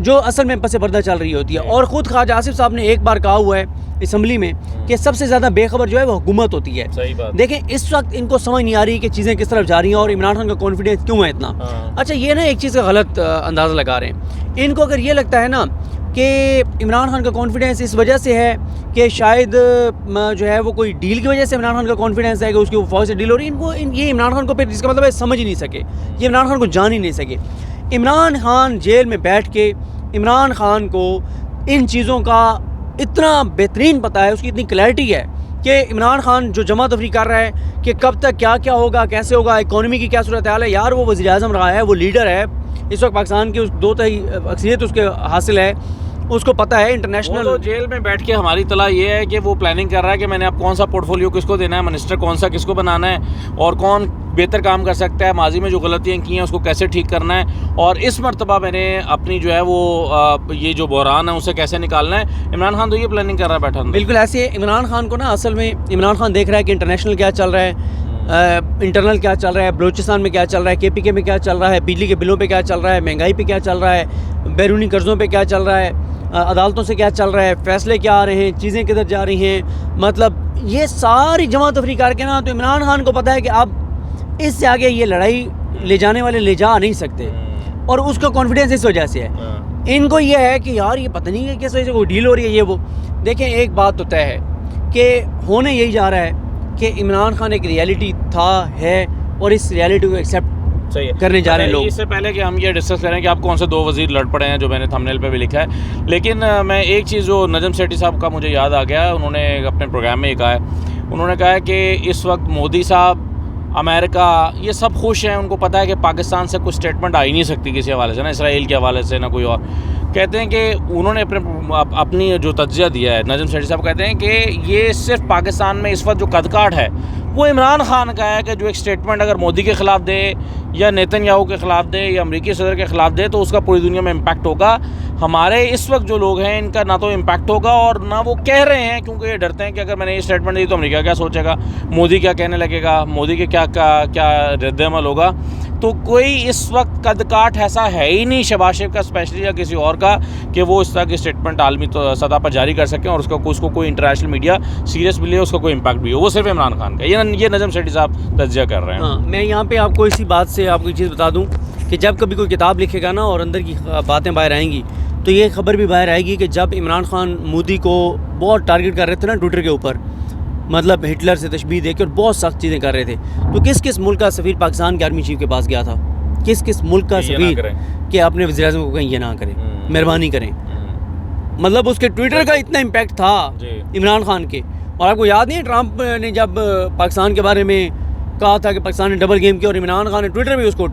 جو اصل میں پس پردہ چل رہی ہوتی ہے. اور خود خواجہ آصف صاحب نے ایک بار کہا ہوا ہے اسمبلی میں کہ سب سے زیادہ بے خبر جو ہے وہ حکومت ہوتی ہے. صحیح بات. دیکھیں اس وقت ان کو سمجھ نہیں آ رہی کہ چیزیں کس طرف جا رہی ہیں اور عمران خان کا کانفیڈینس کیوں ہے اتنا. اچھا یہ نا ایک چیز کا غلط اندازہ لگا رہے ہیں ان کو. اگر یہ لگتا ہے نا کہ عمران خان کا کانفیڈینس اس وجہ سے ہے کہ شاید جو ہے وہ کوئی ڈیل کی وجہ سے عمران خان کا کانفیڈینس ہے کہ اس کی فوج سے ڈیل ہو رہی ہے, ان کو یہ عمران خان کو پھر اس کا مطلب ہے سمجھ ہی نہیں سکے, یہ عمران خان کو جان ہی نہیں سکے. عمران خان جیل میں بیٹھ کے عمران خان کو ان چیزوں کا اتنا بہترین پتہ ہے, اس کی اتنی کلیئرٹی ہے کہ عمران خان جو جمع تفریح کر رہا ہے کہ کب تک کیا کیا ہوگا, کیسے ہوگا, اکانومی کی کیا صورتحال ہے. یار وہ وزیر اعظم رہا ہے, وہ لیڈر ہے اس وقت پاکستان کی, اس 2/3 اکثریت اس کے حاصل ہے, اس کو پتہ ہے انٹرنیشنل. تو جیل میں بیٹھ کے ہماری اطلاع یہ ہے کہ وہ پلاننگ کر رہا ہے کہ میں نے اب کون سا پورٹ فولیو کس کو دینا ہے, منسٹر کون سا کس کو بنانا ہے, اور کون بہتر کام کر سکتا ہے, ماضی میں جو غلطیاں کی ہیں اس کو کیسے ٹھیک کرنا ہے, اور اس مرتبہ میں نے اپنی جو ہے وہ یہ جو بحران ہے اسے کیسے نکالنا ہے. عمران خان تو یہ پلاننگ کر رہا ہے بیٹھا. بالکل ایسے عمران خان کو نا اصل میں عمران خان دیکھ رہا ہے کہ انٹرنیشنل کیا چل رہا ہے, انٹرنل کیا چل رہا ہے, بلوچستان میں کیا چل رہا ہے, KPK میں کیا چل رہا ہے, بجلی کے بلوں پہ کیا چل رہا ہے, مہنگائی پہ کیا چل رہا ہے, بیرونی قرضوں پہ کیا چل رہا ہے, عدالتوں سے کیا چل رہا ہے, فیصلے کیا آ رہے ہیں, چیزیں کدھر جا رہی ہیں. مطلب یہ ساری جمع تفریح کر کے نا تو عمران خان کو پتہ ہے کہ اب اس سے آگے یہ لڑائی لے جانے والے لے جا نہیں سکتے, اور اس کا کانفیڈینس اس وجہ سے ہے. ان کو یہ ہے کہ یار یہ پتہ نہیں ہے کس وجہ سے کوئی ڈیل ہو رہی ہے یہ وہ. دیکھیں ایک بات تو طے ہے کہ ہونے یہی جا رہا ہے کہ عمران خان ایک ریئلٹی تھا ہے, اور اس ریئلٹی کو ایکسیپٹ کرنے جا رہے ہیں لوگ. اس سے پہلے کہ ہم یہ ڈسکس کریں کہ آپ کون سے 2 وزیر لڑ پڑے ہیں, جو میں نے تھمبنیل پہ بھی لکھا ہے, لیکن میں ایک چیز جو نجم سیٹھی صاحب کا مجھے یاد آ گیا, انہوں نے اپنے پروگرام میں یہ کہا ہے, انہوں نے کہا ہے کہ اس وقت مودی صاحب, امریکہ, یہ سب خوش ہیں, ان کو پتہ ہے کہ پاکستان سے کوئی اسٹیٹمنٹ آ ہی نہیں سکتی کسی حوالے سے, نہ اسرائیل کے حوالے سے نہ کوئی اور. کہتے ہیں کہ انہوں نے اپنی جو تجزیہ دیا ہے, نجم سیٹھی صاحب کہتے ہیں کہ یہ صرف پاکستان میں اس وقت جو قد کاٹ ہے وہ عمران خان کا ہے کہ جو ایک اسٹیٹمنٹ اگر مودی کے خلاف دے یا نیتن یاہو کے خلاف دے یا امریکی صدر کے خلاف دے تو اس کا پوری دنیا میں امپیکٹ ہوگا. ہمارے اس وقت جو لوگ ہیں ان کا نہ تو امپیکٹ ہوگا اور نہ وہ کہہ رہے ہیں, کیونکہ یہ ڈرتے ہیں کہ اگر میں نے یہ اسٹیٹمنٹ دی تو امریکہ کیا سوچے گا, مودی کیا کہنے لگے گا, مودی کے کیا رد عمل ہوگا. تو کوئی اس وقت قد کاٹ ایسا ہے ہی نہیں شہباز شریف کا اسپیشلی یا کسی اور کا کہ وہ اس طرح کی اسٹیٹمنٹ عالمی سطح پر جاری کر سکیں اور اس کو کوئی انٹرنیشنل میڈیا سیریس بھی لے, اس کا کوئی امپیکٹ بھی ہو. وہ صرف عمران خان کا, یہ نجم سیٹھی صاحب تجزیہ کر رہے ہیں. ہاں, میں یہاں پہ آپ کو اسی بات سے آپ کو ایک چیز بتا دوں کہ جب کبھی کوئی کتاب لکھے گا نا اور اندر کی باتیں باہر آئیں گی تو یہ خبر بھی باہر آئے گی کہ جب عمران خان مودی کو بہت ٹارگٹ کر رہے تھے نا ٹویٹر کے اوپر, مطلب ہٹلر سے تشبیہ دے کے اور بہت سخت چیزیں کر رہے تھے, تو کس ملک کا سفیر پاکستان کے آرمی چیف کے پاس گیا تھا, کس ملک کا سفیر کہ اپنے وزیر اعظم کو کہیں یہ نہ کریں, مہربانی کریں. مطلب اس کے ٹویٹر کا اتنا امپیکٹ تھا عمران خان کے. اور آپ کو یاد نہیں ہے ٹرمپ نے جب پاکستان کے بارے میں کہا تھا کہ پاکستان نے ڈبل گیم کیا, اور عمران خان نے ٹویٹر میں اس کو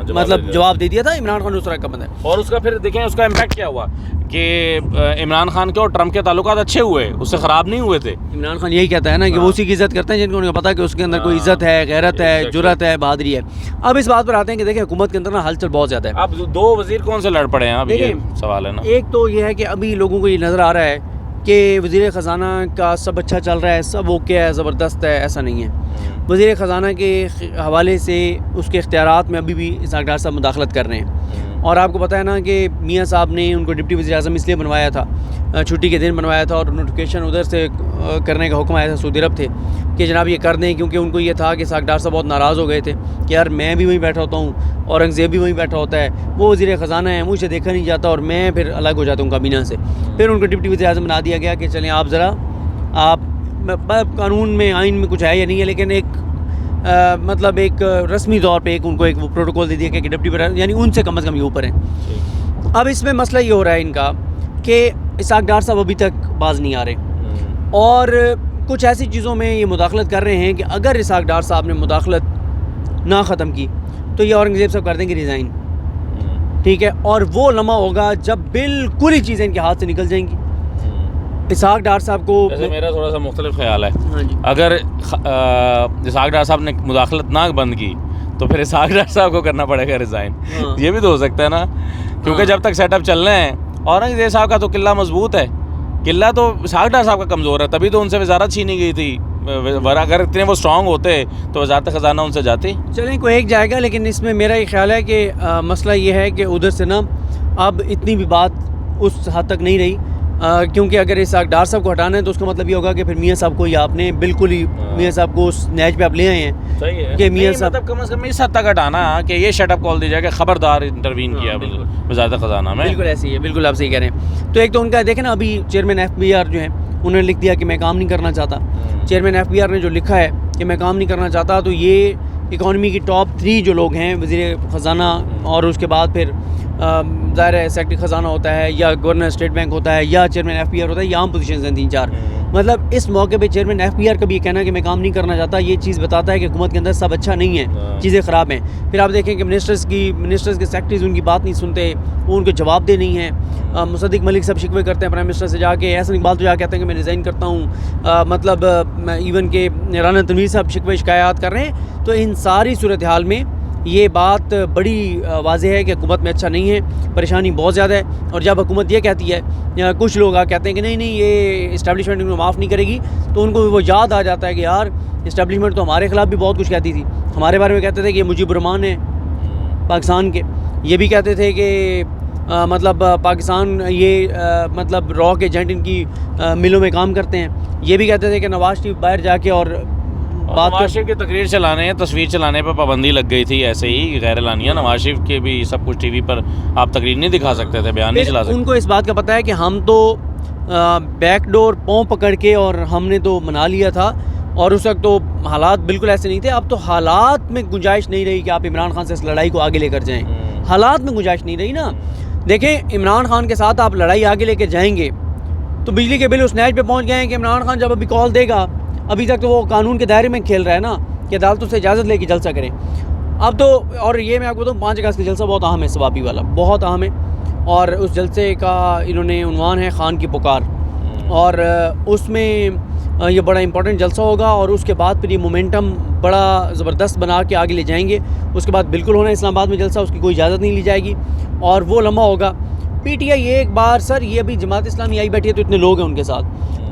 مطلب جواب دے دیا تھا. عمران خان اس طرح کا بندہ ہے. اور اس کا پھر دیکھیں اس کا امپیکٹ کیا ہوا کہ عمران خان کے اور ٹرمپ کے تعلقات اچھے ہوئے, اس سے خراب نہیں ہوئے تھے. عمران خان یہی کہتا ہے نا کہ وہ اسی کی عزت کرتے ہیں جن کو انہیں پتا ہے کہ اس کے اندر کوئی عزت ہے, غیرت ہے, جرأت ہے, بہادری ہے. اب اس بات پر آتے ہیں کہ دیکھیں حکومت کے اندر نا ہلچل بہت زیادہ ہے. اب 2 وزیر کون سے لڑ پڑے ہیں, اب یہ سوال ہے نا. ایک تو یہ ہے کہ ابھی لوگوں کو یہ نظر آ رہا ہے کہ وزیر خزانہ کا سب اچھا چل رہا ہے, سب اوکے ہے, زبردست ہے. ایسا نہیں ہے. وزیر خزانہ کے حوالے سے اس کے اختیارات میں ابھی بھی اسحاق ڈار صاحب مداخلت کر رہے ہیں. اور آپ کو پتہ ہے نا کہ میاں صاحب نے ان کو ڈپٹی وزیر اعظم اس لیے بنوایا تھا, چھٹی کے دن بنوایا تھا, اور نوٹیفیکیشن ادھر سے کرنے کا حکم آیا تھا سعودی عرب تھے کہ جناب یہ کر دیں, کیونکہ ان کو یہ تھا کہ اسحاق ڈار صاحب بہت ناراض ہو گئے تھے کہ یار میں بھی وہیں بیٹھا ہوتا ہوں, اورنگزیب بھی وہیں بیٹھا ہوتا ہے, وہ وزیر خزانہ ہے, مجھے دیکھا نہیں جاتا, اور میں پھر الگ ہو جاتا ہوں کابینہ سے. پھر ان کو ڈپٹی وزیر اعظم بنا دیا گیا کہ چلیں آپ ذرا, آپ قانون میں آئین میں کچھ ہے یا نہیں ہے, لیکن ایک مطلب ایک رسمی طور پہ ایک ان کو ایک پروٹوکول دے دیا کہ ڈپٹی یعنی ان سے کم از کم یہ اوپر ہیں. اب اس میں مسئلہ یہ ہو رہا ہے ان کا کہ اسحاق ڈار صاحب ابھی تک باز نہیں آ رہے, اور کچھ ایسی چیزوں میں یہ مداخلت کر رہے ہیں کہ اگر اسحاق ڈار صاحب نے مداخلت نہ ختم کی تو یہ اورنگزیب صاحب کر دیں گے ریزائن, ٹھیک ہے, اور وہ لمحہ ہوگا جب بالکل ہی چیزیں ان کے ہاتھ سے نکل جائیں گی. اسحاق ڈار صاحب کو میرا تھوڑا سا مختلف خیال ہے. ہاں جی, اگر اسحاق ڈار صاحب نے مداخلت نہ بند کی تو پھر اسحاق ڈار صاحب کو کرنا پڑے گا ریزائن. یہ بھی تو ہو سکتا ہے نا, کیونکہ جب تک سیٹ اپ چل رہے ہیں, اورنگزیب صاحب کا تو قلعہ مضبوط ہے, قلعہ تو اسحاق ڈار صاحب کا کمزور ہے, تبھی تو ان سے وزارت چھینی گئی تھی. اگر اتنے وہ اسٹرانگ ہوتے تو وزارت خزانہ ان سے جاتی. چلیں کوئی ایک جائے گا, لیکن اس میں میرا یہ خیال ہے کہ مسئلہ یہ ہے کہ ادھر سے نا اب اتنی بھی بات اس حد تک نہیں رہی، کیونکہ اگر اس ڈار صاحب کو ہٹانا ہے تو اس کا مطلب یہ ہوگا کہ پھر میاں صاحب کو ہی آپ نے بالکل ہی میاں صاحب کو اس نیچ پہ آپ لے آئے ہیں. صحیح ہے کہ میاں صاحب مطلب کم از کم اس حد تک ہٹانا کہ یہ شٹ اپ کال دی جائے کہ خبردار انٹروین کیا وزارت خزانہ میں. بالکل ایسے ہی ہے، بالکل آپ صحیح کہہ رہے ہیں. تو ایک تو ان کا دیکھیں نا، ابھی چیئرمین ایف بی آر جو ہیں انہوں نے لکھ دیا کہ میں کام نہیں کرنا چاہتا. چیئرمین ایف بی آر نے جو لکھا ہے کہ میں کام نہیں کرنا چاہتا، تو یہ اکانومی کی ٹاپ 3 جو لوگ ہیں، وزیر خزانہ اور اس کے بعد پھر ظاہر ہے سیکرٹری خزانہ ہوتا ہے، یا گورنر اسٹیٹ بینک ہوتا ہے، یا چیئرمین ایف بی آر ہوتا ہے، یا عام پوزیشنز ہیں 3-4. مطلب اس موقع پہ چیئرمین ایف بی آر کا بھی یہ کہنا کہ میں کام نہیں کرنا چاہتا، یہ چیز بتاتا ہے کہ حکومت کے اندر سب اچھا نہیں ہے، چیزیں خراب ہیں. پھر آپ دیکھیں کہ منسٹرز کے سیکرٹریز ان کی بات نہیں سنتے، وہ ان کو جواب دہ نہیں ہیں. مصدق ملک سب شکوے کرتے ہیں پرائم منسٹر سے جا کے، احسن اقبال تو جا کے کہتے ہیں کہ میں ریزائن کرتا ہوں. مطلب ایون کہ رانا تنویر صاحب شکوے شکایات کر رہے ہیں. تو ان ساری صورتحال میں یہ بات بڑی واضح ہے کہ حکومت میں اچھا نہیں ہے، پریشانی بہت زیادہ ہے. اور جب حکومت یہ کہتی ہے، کچھ لوگ کہتے ہیں کہ نہیں یہ اسٹیبلشمنٹ ان کو معاف نہیں کرے گی، تو ان کو وہ یاد آ جاتا ہے کہ یار اسٹیبلشمنٹ تو ہمارے خلاف بھی بہت کچھ کہتی تھی. ہمارے بارے میں کہتے تھے کہ یہ مجیب الرحمان ہیں پاکستان کے، یہ بھی کہتے تھے کہ مطلب پاکستان یہ مطلب را کے ایجنٹ ان کی ملوں میں کام کرتے ہیں. یہ بھی کہتے تھے کہ نواز شریف باہر جا کے اور نواز شریف کی تقریر چلانے، تصویر چلانے پہ پابندی لگ گئی تھی ایسے ہی غیر اعلانیہ. نواز شریف کے بھی سب کچھ ٹی وی پر آپ تقریر نہیں دکھا سکتے تھے، بیان نہیں چلا سکتے. ان کو اس بات کا پتہ ہے کہ ہم تو بیک ڈور پاؤں پکڑ کے اور ہم نے تو منا لیا تھا، اور اس وقت تو حالات بالکل ایسے نہیں تھے. اب تو حالات میں گنجائش نہیں رہی کہ آپ عمران خان سے اس لڑائی کو آگے لے کر جائیں. حالات میں گنجائش نہیں رہی نا. دیکھیں عمران خان کے ساتھ آپ لڑائی آگے لے کے جائیں گے تو بجلی کے بل اس نیچ پہ پہنچ گئے ہیں کہ عمران خان جب ابھی کال دے گا، ابھی تک تو وہ قانون کے دائرے میں کھیل رہا ہے نا کہ عدالتوں سے اجازت لے کے جلسہ کریں. اب تو اور یہ میں آپ کو بتاؤں 5 اگست کا جلسہ بہت اہم ہے، ثوابی والا بہت اہم ہے. اور اس جلسے کا انہوں نے عنوان ہے خان کی پکار، اور اس میں یہ بڑا امپورٹنٹ جلسہ ہوگا. اور اس کے بعد پھر یہ مومنٹم بڑا زبردست بنا کے آگے لے جائیں گے. اس کے بعد بالکل ہونا اسلام آباد میں جلسہ، اس کی کوئی اجازت نہیں لی جائے گی، اور وہ لمحہ ہوگا. پی ٹی آئی ایک بار سر، یہ ابھی جماعت اسلامی آئی بیٹھی ہے تو اتنے لوگ ہیں ان کے ساتھ.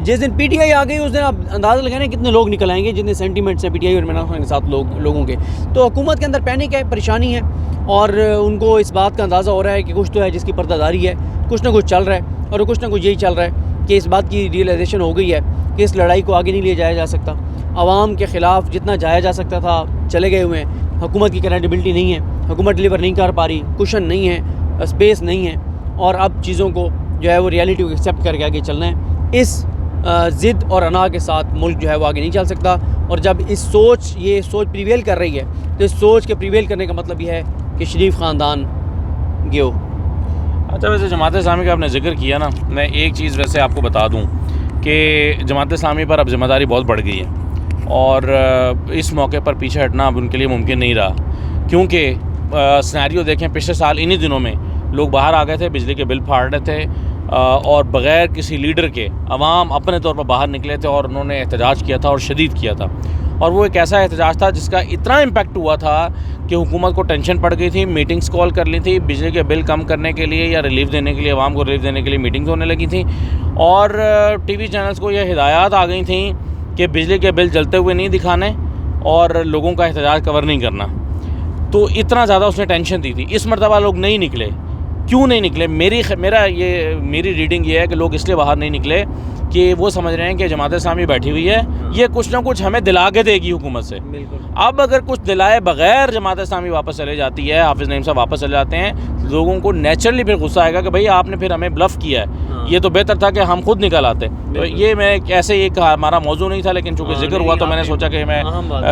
جس دن پی ٹی آئی آ گئی اس دن آپ اندازہ لگائیں کتنے لوگ نکل آئیں گے، جتنے سینٹیمنٹس ہیں پی ٹی آئی اور عمران خان کے ساتھ لوگوں کے. تو حکومت کے اندر پینک ہے، پریشانی ہے، اور ان کو اس بات کا اندازہ ہو رہا ہے کہ کچھ تو ہے جس کی پردہ داری ہے، کچھ نہ کچھ چل رہا ہے. اور کچھ نہ کچھ یہی چل رہا ہے کہ اس بات کی ریئلائزیشن ہو گئی ہے کہ اس لڑائی کو آگے نہیں لے جایا جا سکتا. عوام کے خلاف جتنا جایا جا سکتا تھا چلے گئے ہوئے ہیں. حکومت کی کریڈیبلٹی نہیں ہے، حکومت ڈلیور نہیں کر پا رہی، کوشن نہیں ہے، اسپیس نہیں ہے، اور اب چیزوں کو جو ہے وہ ریئلٹی کو ایکسیپٹ کر کے آگے چلنا ہے. اس ضد اور انا کے ساتھ ملک جو ہے وہ آگے نہیں چل سکتا. اور جب یہ سوچ پریویل کر رہی ہے تو اس سوچ کے پریویل کرنے کا مطلب یہ ہے کہ شریف خاندان گیو. اچھا ویسے جماعت اسلامی کا آپ نے ذکر کیا نا، میں ایک چیز ویسے آپ کو بتا دوں کہ جماعت اسلامی پر اب ذمہ داری بہت بڑھ گئی ہے، اور اس موقع پر پیچھے ہٹنا اب ان کے لیے ممکن نہیں رہا. کیونکہ سینیریو دیکھیں، پچھلے سال انہی دنوں میں لوگ باہر آ گئے تھے، بجلی کے بل پھاڑ رہے تھے، اور بغیر کسی لیڈر کے عوام اپنے طور پر باہر نکلے تھے اور انہوں نے احتجاج کیا تھا اور شدید کیا تھا. اور وہ ایک ایسا احتجاج تھا جس کا اتنا امپیکٹ ہوا تھا کہ حکومت کو ٹینشن پڑ گئی تھی، میٹنگز کال کر لی تھی بجلی کے بل کم کرنے کے لیے یا ریلیف دینے کے لیے، عوام کو ریلیف دینے کے لیے میٹنگز ہونے لگی تھیں، اور ٹی وی چینلز کو یہ ہدایات آ گئی تھیں کہ بجلی کے بل جلتے ہوئے نہیں دکھانے اور لوگوں کا احتجاج کور نہیں کرنا. تو اتنا زیادہ اس نے ٹینشن دی تھی. اس مرتبہ لوگ نہیں نکلے. کیوں نہیں نکلے؟ میری ریڈنگ یہ ہے کہ لوگ اس لیے باہر نہیں نکلے کہ وہ سمجھ رہے ہیں کہ جماعت اسلامی بیٹھی ہوئی ہے، یہ کچھ نہ کچھ ہمیں دلا کے دے گی حکومت سے. اب اگر کچھ دلائے بغیر جماعت اسلامی واپس چلے جاتی ہے، حافظ نعیم صاحب واپس چلے جاتے ہیں، لوگوں کو نیچرلی پھر غصہ آئے گا کہ بھائی آپ نے پھر ہمیں بلف کیا ہے، یہ تو بہتر تھا کہ ہم خود نکل آتے. تو یہ میں ایسے ہی ہمارا موضوع نہیں تھا، لیکن چونکہ ذکر ہوا تو میں نے سوچا کہ میں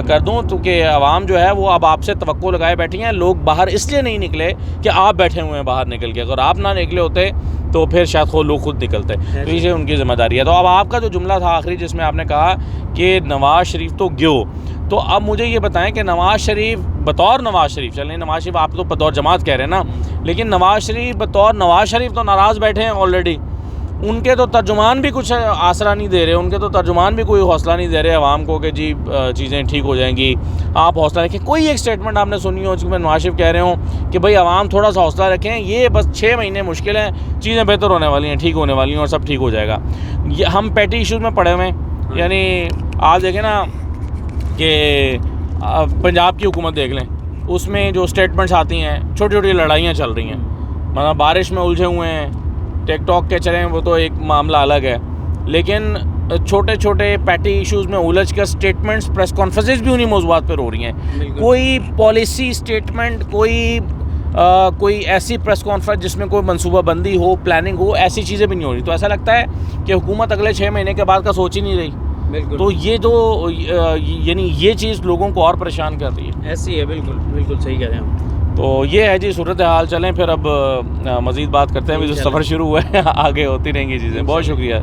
کر دوں. تو کہ عوام جو ہے وہ اب آپ سے توقع لگائے بیٹھی ہیں. لوگ باہر اس لیے نہیں نکلے کہ آپ بیٹھے ہوئے ہیں باہر نکل کے. اگر آپ نہ نکلے ہوتے تو پھر شاید لوگ خود نکلتے. تو یہ ان کی ذمہ داری ہے. تو اب آپ کا جو جملہ تھا آخری جس میں آپ نے کہا کہ نواز شریف تو گیو، تو اب مجھے یہ بتائیں کہ نواز شریف بطور نواز شریف، چلیں نواز شریف آپ تو بطور جماعت کہہ رہے ہیں نا، لیکن نواز شریف بطور نواز شریف تو ناراض بیٹھے ہیں آلریڈی. ان کے تو ترجمان بھی کچھ آسرا نہیں دے رہے، ان کے تو ترجمان بھی کوئی حوصلہ نہیں دے رہے عوام کو کہ جی چیزیں ٹھیک ہو جائیں گی، آپ حوصلہ رکھیں. کوئی ایک سٹیٹمنٹ آپ نے سنی ہو جس میں نواز شریف کہہ رہے ہوں کہ بھئی عوام تھوڑا سا حوصلہ رکھیں، یہ بس 6 مہینے مشکل ہیں، چیزیں بہتر ہونے والی ہیں، ٹھیک ہونے والی ہیں اور سب ٹھیک ہو جائے گا. ہم پیٹی ایشوز میں پڑے ہوئے ہیں. یعنی آج دیکھیں نا کہ پنجاب کی حکومت دیکھ لیں، اس میں جو سٹیٹمنٹس آتی ہیں، چھوٹی چھوٹی لڑائیاں چل رہی ہیں، مطلب بارش میں الجھے ہوئے ہیں، ٹیک ٹاک کے چلیں وہ تو ایک معاملہ الگ ہے، لیکن چھوٹے چھوٹے پیٹی ایشوز میں الجھ کر اسٹیٹمنٹس، پریس کانفرنسز بھی انہیں موضوعات پر ہو رہی ہیں. کوئی پالیسی اسٹیٹمنٹ، کوئی ایسی پریس کانفرنس جس میں کوئی منصوبہ بندی ہو، پلاننگ ہو، ایسی چیزیں بھی نہیں ہو رہی. تو ایسا لگتا ہے کہ حکومت اگلے 6 مہینے کے بعد کا سوچ ہی نہیں رہی. بالکل. تو یہ جو یعنی یہ چیز لوگوں کو اور پریشان کر رہی ہے. ایسی ہے، بالکل بالکل صحیح کہہ رہے ہیں ہم. تو یہ ہے جی صورتحال. چلیں پھر اب مزید بات کرتے ہیں. ابھی جو سفر شروع ہوا ہے آگے ہوتی رہیں گی چیزیں. بہت شکریہ.